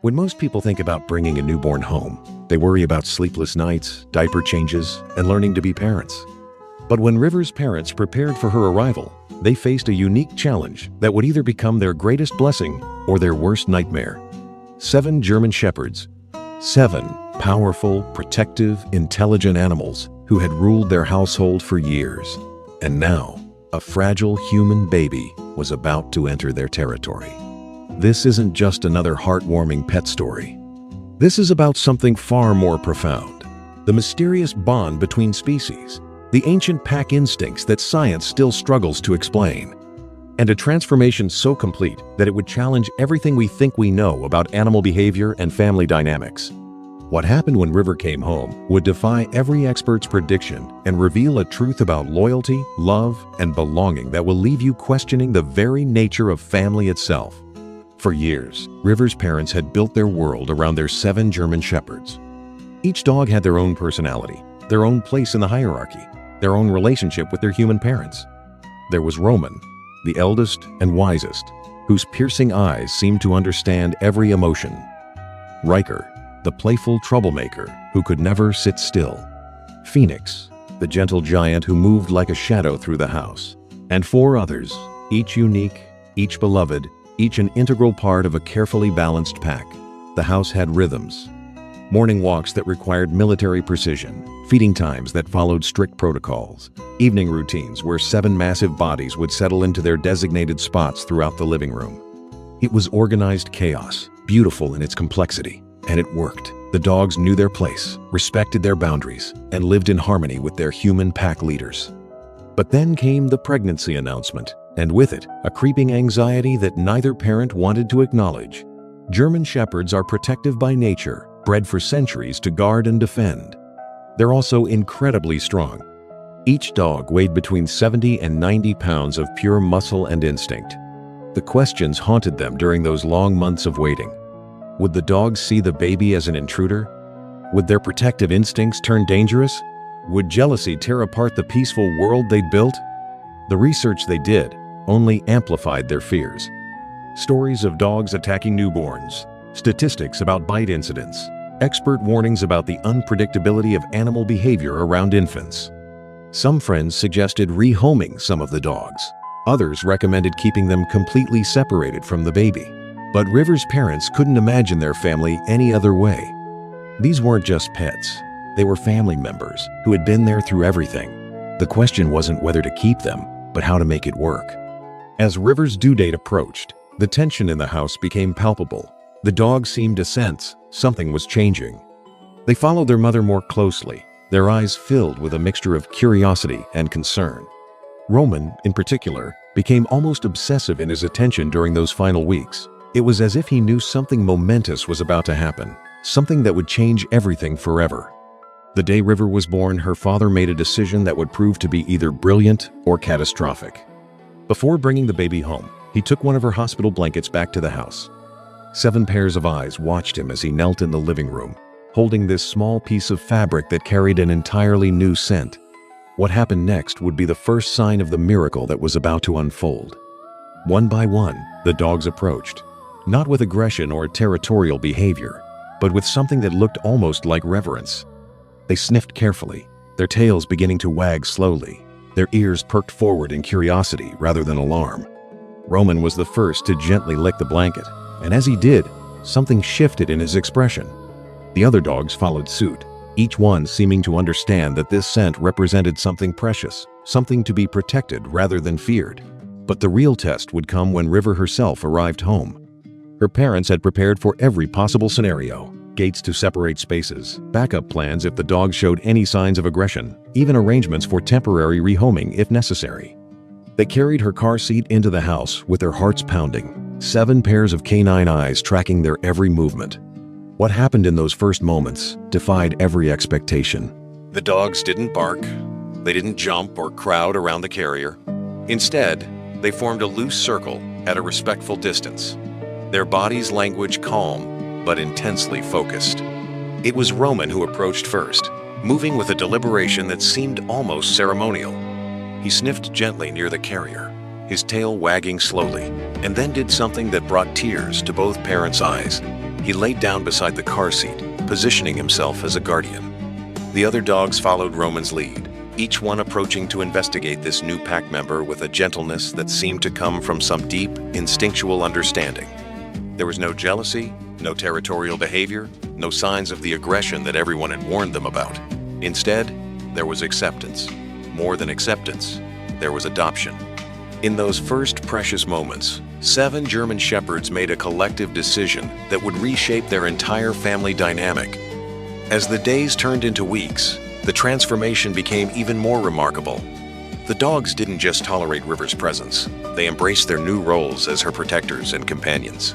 When most people think about bringing a newborn home, they worry about sleepless nights, diaper changes, and learning to be parents. But when River's parents prepared for her arrival, they faced a unique challenge that would either become their greatest blessing or their worst nightmare. 7 German Shepherds. 7 powerful, protective, intelligent animals who had ruled their household for years. And now, a fragile human baby was about to enter their territory. This isn't just another heartwarming pet story. This is about something far more profound. The mysterious bond between species, the ancient pack instincts that science still struggles to explain, and a transformation so complete that it would challenge everything we think we know about animal behavior and family dynamics. What happened when River came home would defy every expert's prediction and reveal a truth about loyalty, love, and belonging that will leave you questioning the very nature of family itself. For years, River's parents had built their world around their 7 German Shepherds. Each dog had their own personality, their own place in the hierarchy, their own relationship with their human parents. There was Roman, the eldest and wisest, whose piercing eyes seemed to understand every emotion. Riker, the playful troublemaker who could never sit still. Phoenix, the gentle giant who moved like a shadow through the house. And 4 others, each unique, each beloved, each an integral part of a carefully balanced pack. The house had rhythms. Morning walks that required military precision, feeding times that followed strict protocols, evening routines where 7 massive bodies would settle into their designated spots throughout the living room. It was organized chaos, beautiful in its complexity, and it worked. The dogs knew their place, respected their boundaries, and lived in harmony with their human pack leaders. But then came the pregnancy announcement, and with it, a creeping anxiety that neither parent wanted to acknowledge. German Shepherds are protective by nature, bred for centuries to guard and defend. They're also incredibly strong. Each dog weighed between 70 and 90 pounds of pure muscle and instinct. The questions haunted them during those long months of waiting. Would the dogs see the baby as an intruder? Would their protective instincts turn dangerous? Would jealousy tear apart the peaceful world they'd built? The research they did only amplified their fears. Stories of dogs attacking newborns, statistics about bite incidents, expert warnings about the unpredictability of animal behavior around infants. Some friends suggested rehoming some of the dogs. Others recommended keeping them completely separated from the baby. But River's parents couldn't imagine their family any other way. These weren't just pets. They were family members who had been there through everything. The question wasn't whether to keep them, but how to make it work. As River's due date approached, the tension in the house became palpable. The dogs seemed to sense something was changing. They followed their mother more closely, their eyes filled with a mixture of curiosity and concern. Roman, in particular, became almost obsessive in his attention during those final weeks. It was as if he knew something momentous was about to happen, something that would change everything forever. The day River was born, her father made a decision that would prove to be either brilliant or catastrophic. Before bringing the baby home, he took one of her hospital blankets back to the house. 7 pairs of eyes watched him as he knelt in the living room, holding this small piece of fabric that carried an entirely new scent. What happened next would be the first sign of the miracle that was about to unfold. One by one, the dogs approached, not with aggression or territorial behavior, but with something that looked almost like reverence. They sniffed carefully, their tails beginning to wag slowly, their ears perked forward in curiosity rather than alarm. Roman was the first to gently lick the blanket, and as he did, something shifted in his expression. The other dogs followed suit, each one seeming to understand that this scent represented something precious, something to be protected rather than feared. But the real test would come when River herself arrived home. Her parents had prepared for every possible scenario. Gates to separate spaces, backup plans if the dog showed any signs of aggression, even arrangements for temporary rehoming if necessary. They carried her car seat into the house with their hearts pounding, 7 pairs of canine eyes tracking their every movement. What happened in those first moments defied every expectation. The dogs didn't bark, they didn't jump or crowd around the carrier. Instead, they formed a loose circle at a respectful distance, their bodies' language calm but intensely focused. It was Roman who approached first, moving with a deliberation that seemed almost ceremonial. He sniffed gently near the carrier, his tail wagging slowly, and then did something that brought tears to both parents' eyes. He laid down beside the car seat, positioning himself as a guardian. The other dogs followed Roman's lead, each one approaching to investigate this new pack member with a gentleness that seemed to come from some deep, instinctual understanding. There was no jealousy, no territorial behavior, no signs of the aggression that everyone had warned them about. Instead, there was acceptance. More than acceptance, there was adoption. In those first precious moments, 7 German Shepherds made a collective decision that would reshape their entire family dynamic. As the days turned into weeks, the transformation became even more remarkable. The dogs didn't just tolerate River's presence, they embraced their new roles as her protectors and companions.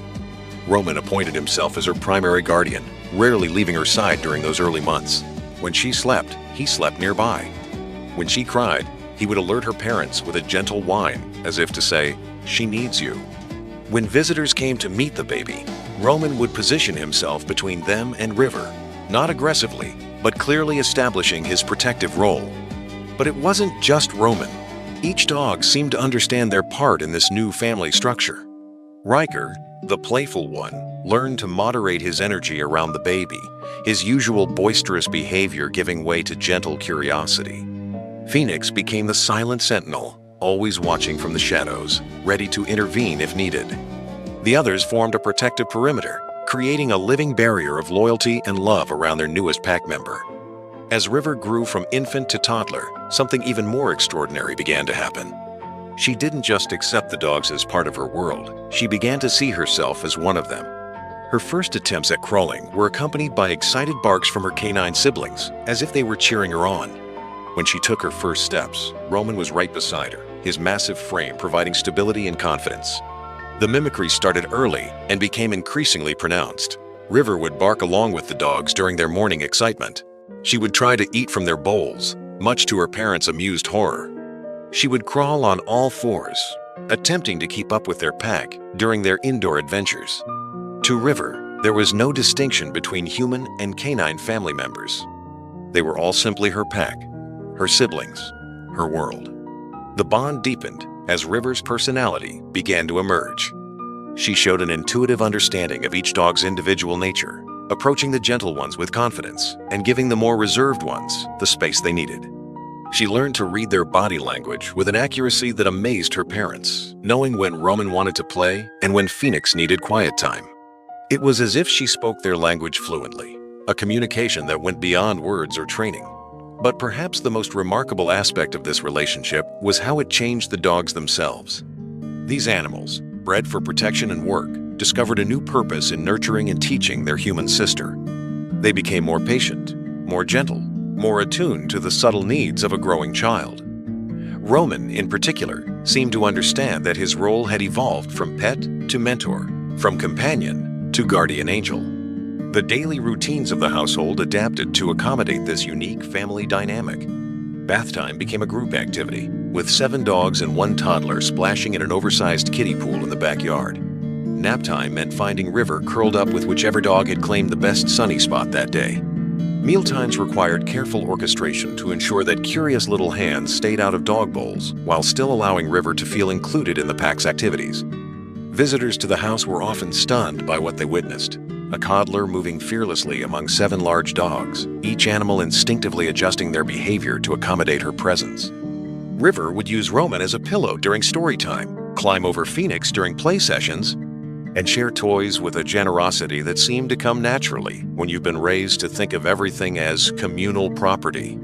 Roman appointed himself as her primary guardian, rarely leaving her side during those early months. When she slept, he slept nearby. When she cried, he would alert her parents with a gentle whine, as if to say, "She needs you." When visitors came to meet the baby, Roman would position himself between them and River, not aggressively, but clearly establishing his protective role. But it wasn't just Roman. Each dog seemed to understand their part in this new family structure. Riker, the playful one, learned to moderate his energy around the baby, his usual boisterous behavior giving way to gentle curiosity. Phoenix became the silent sentinel, always watching from the shadows, ready to intervene if needed. The others formed a protective perimeter, creating a living barrier of loyalty and love around their newest pack member. As River grew from infant to toddler, something even more extraordinary began to happen. She didn't just accept the dogs as part of her world, she began to see herself as one of them. Her first attempts at crawling were accompanied by excited barks from her canine siblings, as if they were cheering her on. When she took her first steps, Roman was right beside her, his massive frame providing stability and confidence. The mimicry started early and became increasingly pronounced. River would bark along with the dogs during their morning excitement. She would try to eat from their bowls, much to her parents' amused horror. She would crawl on all fours, attempting to keep up with their pack during their indoor adventures. To River, there was no distinction between human and canine family members. They were all simply her pack, her siblings, her world. The bond deepened as River's personality began to emerge. She showed an intuitive understanding of each dog's individual nature, approaching the gentle ones with confidence and giving the more reserved ones the space they needed. She learned to read their body language with an accuracy that amazed her parents, knowing when Roman wanted to play and when Phoenix needed quiet time. It was as if she spoke their language fluently, a communication that went beyond words or training. But perhaps the most remarkable aspect of this relationship was how it changed the dogs themselves. These animals, bred for protection and work, discovered a new purpose in nurturing and teaching their human sister. They became more patient, more gentle, more attuned to the subtle needs of a growing child. Roman, in particular, seemed to understand that his role had evolved from pet to mentor, from companion to guardian angel. The daily routines of the household adapted to accommodate this unique family dynamic. Bath time became a group activity, with 7 dogs and 1 toddler splashing in an oversized kiddie pool in the backyard. Nap time meant finding River curled up with whichever dog had claimed the best sunny spot that day. Mealtimes required careful orchestration to ensure that curious little hands stayed out of dog bowls while still allowing River to feel included in the pack's activities. Visitors to the house were often stunned by what they witnessed. A toddler moving fearlessly among 7 large dogs, each animal instinctively adjusting their behavior to accommodate her presence. River would use Roman as a pillow during story time, climb over Phoenix during play sessions, and share toys with a generosity that seemed to come naturally when you've been raised to think of everything as communal property.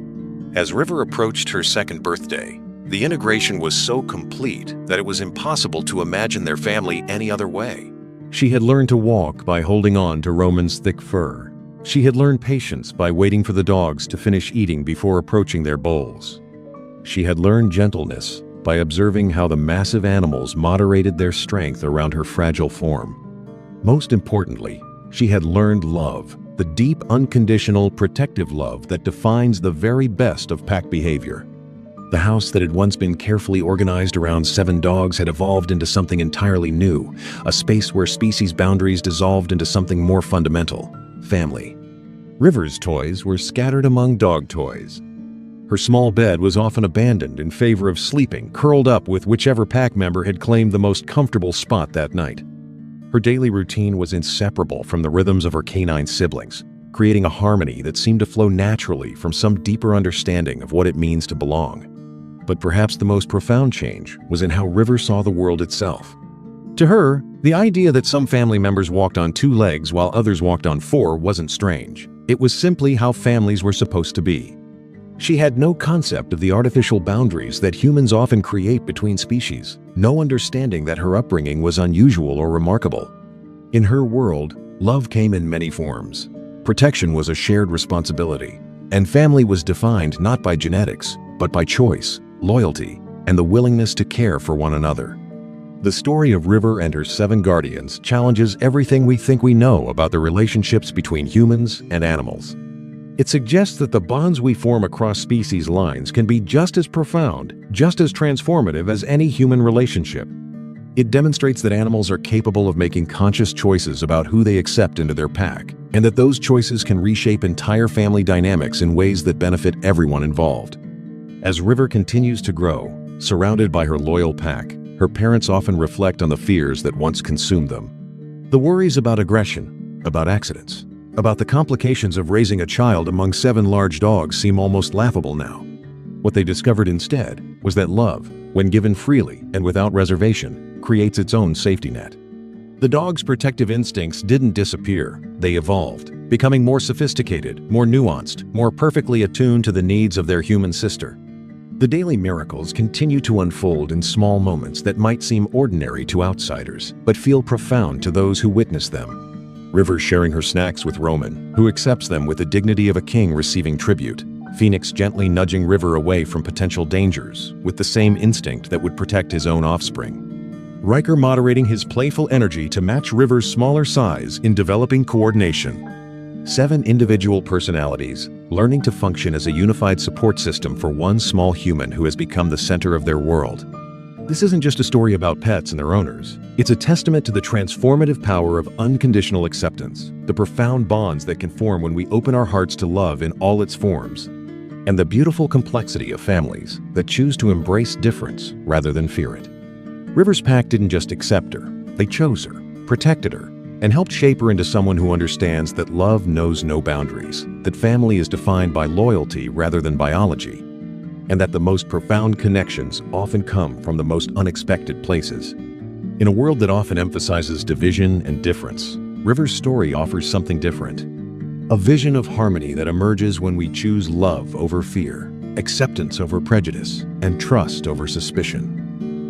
As River approached her 2nd birthday, the integration was so complete that it was impossible to imagine their family any other way. She had learned to walk by holding on to Roman's thick fur. She had learned patience by waiting for the dogs to finish eating before approaching their bowls. She had learned gentleness by observing how the massive animals moderated their strength around her fragile form. Most importantly, she had learned love, the deep, unconditional, protective love that defines the very best of pack behavior. The house that had once been carefully organized around 7 dogs had evolved into something entirely new, a space where species boundaries dissolved into something more fundamental: family. River's toys were scattered among dog toys. Her small bed was often abandoned in favor of sleeping curled up with whichever pack member had claimed the most comfortable spot that night. Her daily routine was inseparable from the rhythms of her canine siblings, creating a harmony that seemed to flow naturally from some deeper understanding of what it means to belong. But perhaps the most profound change was in how River saw the world itself. To her, the idea that some family members walked on 2 legs while others walked on 4 wasn't strange. It was simply how families were supposed to be. She had no concept of the artificial boundaries that humans often create between species, no understanding that her upbringing was unusual or remarkable. In her world, love came in many forms. Protection was a shared responsibility, and family was defined not by genetics, but by choice, loyalty, and the willingness to care for one another. The story of River and her 7 guardians challenges everything we think we know about the relationships between humans and animals. It suggests that the bonds we form across species lines can be just as profound, just as transformative as any human relationship. It demonstrates that animals are capable of making conscious choices about who they accept into their pack, and that those choices can reshape entire family dynamics in ways that benefit everyone involved. As River continues to grow, surrounded by her loyal pack, her parents often reflect on the fears that once consumed them. The worries about aggression, about accidents, about the complications of raising a child among 7 large dogs seem almost laughable now. What they discovered instead was that love, when given freely and without reservation, creates its own safety net. The dog's protective instincts didn't disappear, they evolved, becoming more sophisticated, more nuanced, more perfectly attuned to the needs of their human sister. The daily miracles continue to unfold in small moments that might seem ordinary to outsiders, but feel profound to those who witness them. River sharing her snacks with Roman, who accepts them with the dignity of a king receiving tribute. Phoenix gently nudging River away from potential dangers, with the same instinct that would protect his own offspring. Riker moderating his playful energy to match River's smaller size in developing coordination. 7 individual personalities, learning to function as a unified support system for one small human who has become the center of their world. This isn't just a story about pets and their owners. It's a testament to the transformative power of unconditional acceptance, the profound bonds that can form when we open our hearts to love in all its forms, and the beautiful complexity of families that choose to embrace difference rather than fear it. River's pack didn't just accept her, they chose her, protected her, and helped shape her into someone who understands that love knows no boundaries, that family is defined by loyalty rather than biology, and that the most profound connections often come from the most unexpected places. In a world that often emphasizes division and difference, River's story offers something different. A vision of harmony that emerges when we choose love over fear, acceptance over prejudice, and trust over suspicion.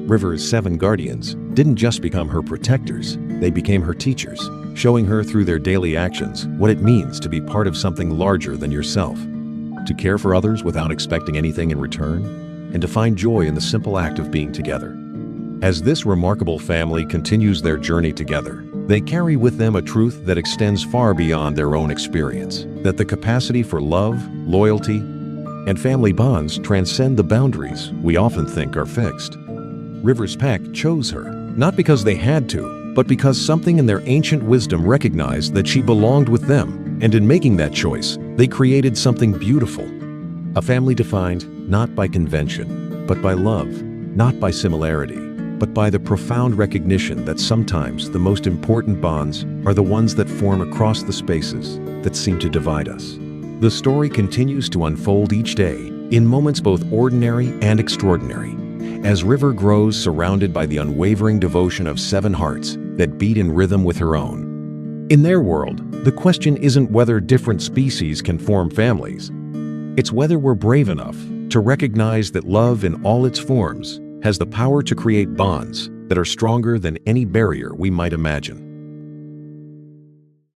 River's 7 guardians didn't just become her protectors, they became her teachers, showing her through their daily actions what it means to be part of something larger than yourself, to care for others without expecting anything in return, and to find joy in the simple act of being together. As this remarkable family continues their journey together, they carry with them a truth that extends far beyond their own experience, that the capacity for love, loyalty, and family bonds transcend the boundaries we often think are fixed. River's pack chose her, not because they had to, but because something in their ancient wisdom recognized that she belonged with them, and in making that choice, they created something beautiful. A family defined not by convention, but by love, not by similarity, but by the profound recognition that sometimes the most important bonds are the ones that form across the spaces that seem to divide us. The story continues to unfold each day, in moments both ordinary and extraordinary, as River grows surrounded by the unwavering devotion of 7 hearts that beat in rhythm with her own. In their world, the question isn't whether different species can form families. It's whether we're brave enough to recognize that love in all its forms has the power to create bonds that are stronger than any barrier we might imagine.